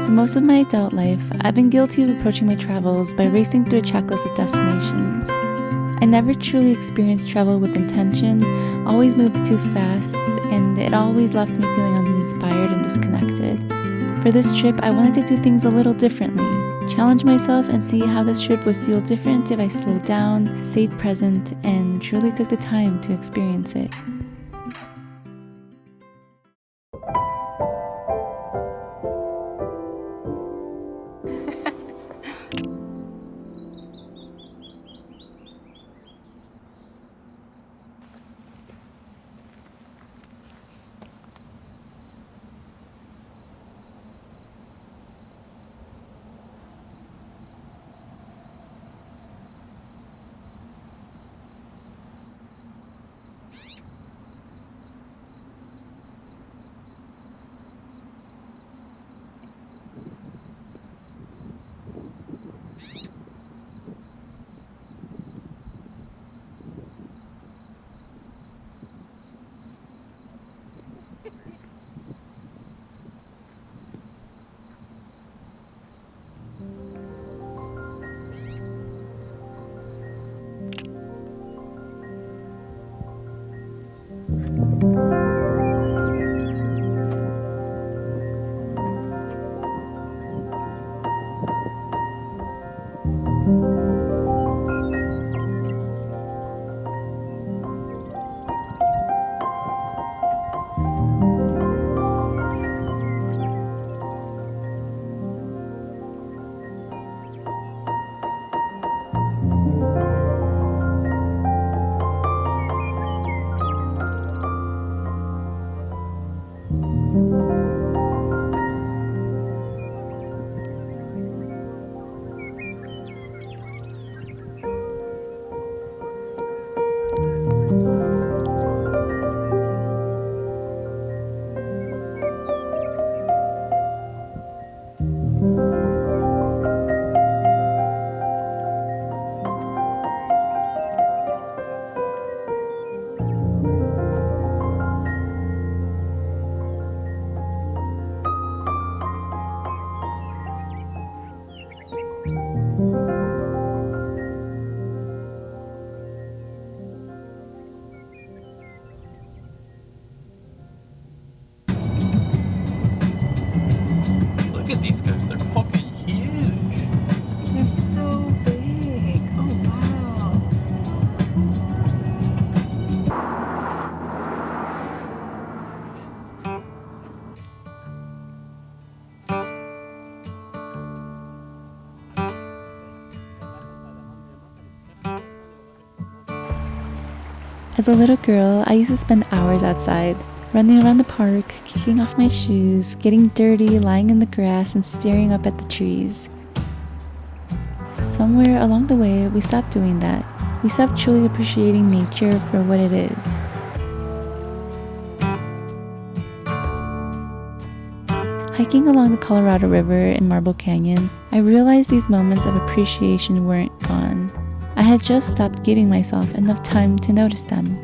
For most of my adult life, I've been guilty of approaching my travels by racing through a checklist of destinations. I never truly experienced travel with intention, always moved too fast, and it always left me feeling uninspired and disconnected. For this trip, I wanted to do things a little differently, challenge myself and see how this trip would feel different if I slowed down, stayed present, and truly took the time to experience it. Look at these guys, they're fucking huge. They're so big. Oh, wow. As a little girl, I used to spend hours outside, running around the park, kicking off my shoes, getting dirty, lying in the grass, and staring up at the trees. Somewhere along the way, we stopped doing that. We stopped truly appreciating nature for what it is. Hiking along the Colorado River in Marble Canyon, I realized these moments of appreciation weren't gone. I had just stopped giving myself enough time to notice them.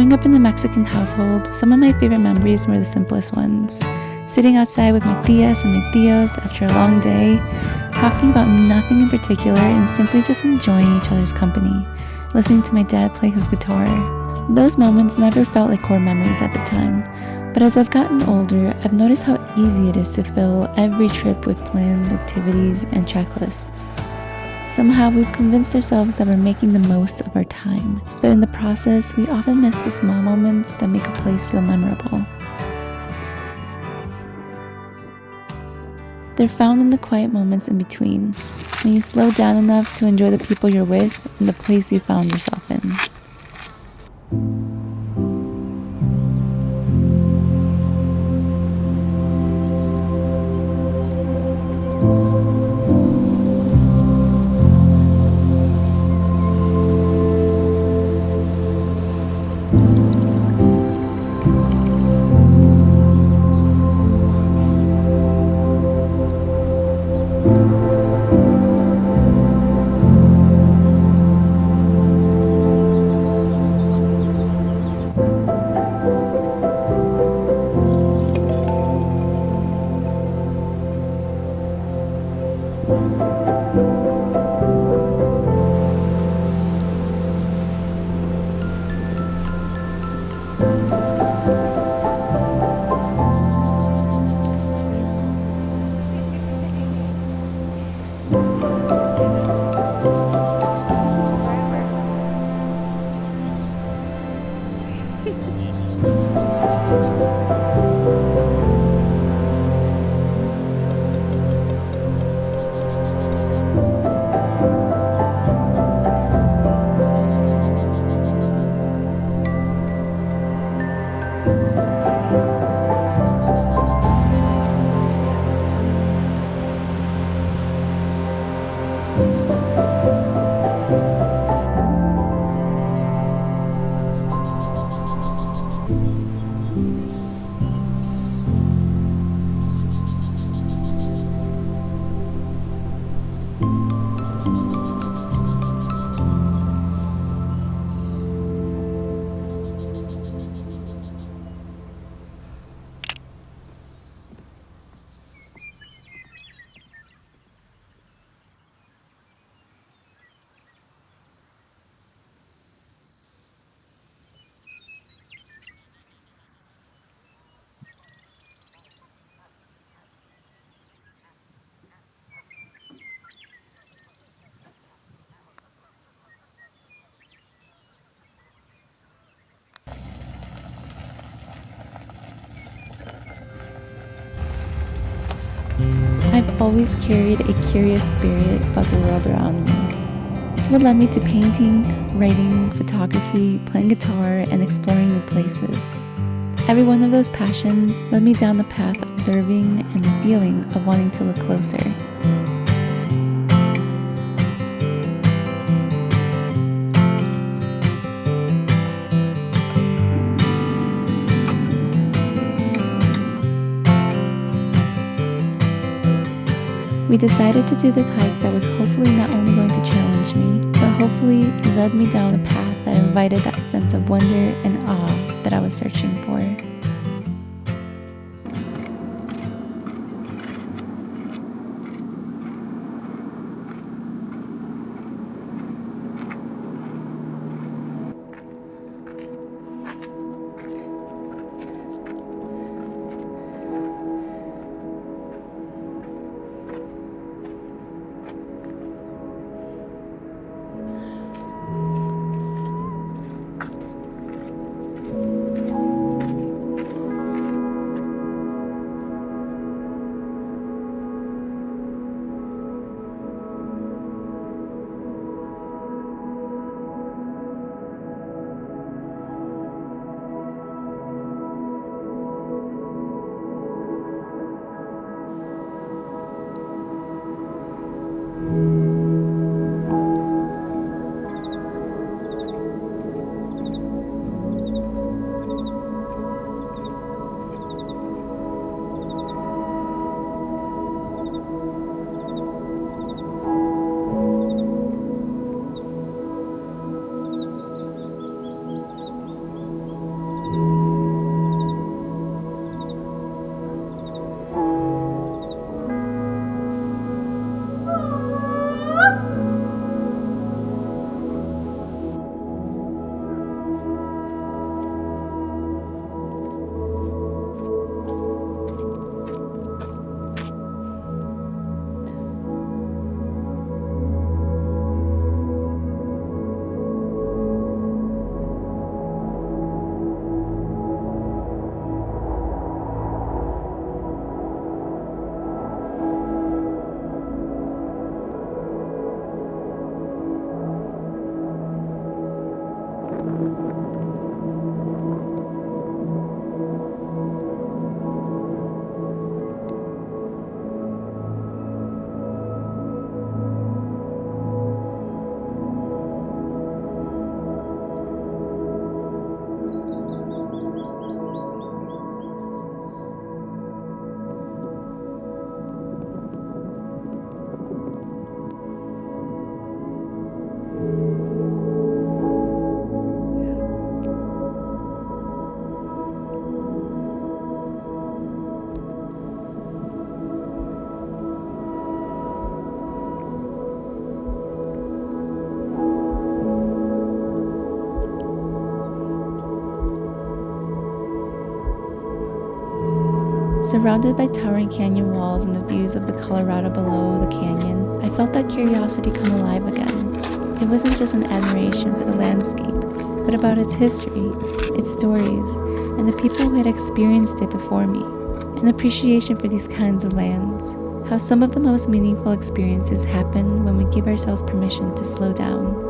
Growing up in a Mexican household, some of my favorite memories were the simplest ones. Sitting outside with my tias and my tios after a long day, talking about nothing in particular and simply just enjoying each other's company, listening to my dad play his guitar. Those moments never felt like core memories at the time, but as I've gotten older, I've noticed how easy it is to fill every trip with plans, activities, and checklists. Somehow we've convinced ourselves that we're making the most of our time, but in the process, we often miss the small moments that make a place feel memorable. They're found in the quiet moments in between, when you slow down enough to enjoy the people you're with and the place you found yourself in. I've always carried a curious spirit about the world around me. It's what led me to painting, writing, photography, playing guitar, and exploring new places. Every one of those passions led me down the path of observing and the feeling of wanting to look closer. We decided to do this hike that was hopefully not only going to challenge me, but hopefully led me down a path that invited that sense of wonder and awe that I was searching for. Surrounded by towering canyon walls and the views of the Colorado below the canyon, I felt that curiosity come alive again. It wasn't just an admiration for the landscape, but about its history, its stories, and the people who had experienced it before me. An appreciation for these kinds of lands. How some of the most meaningful experiences happen when we give ourselves permission to slow down.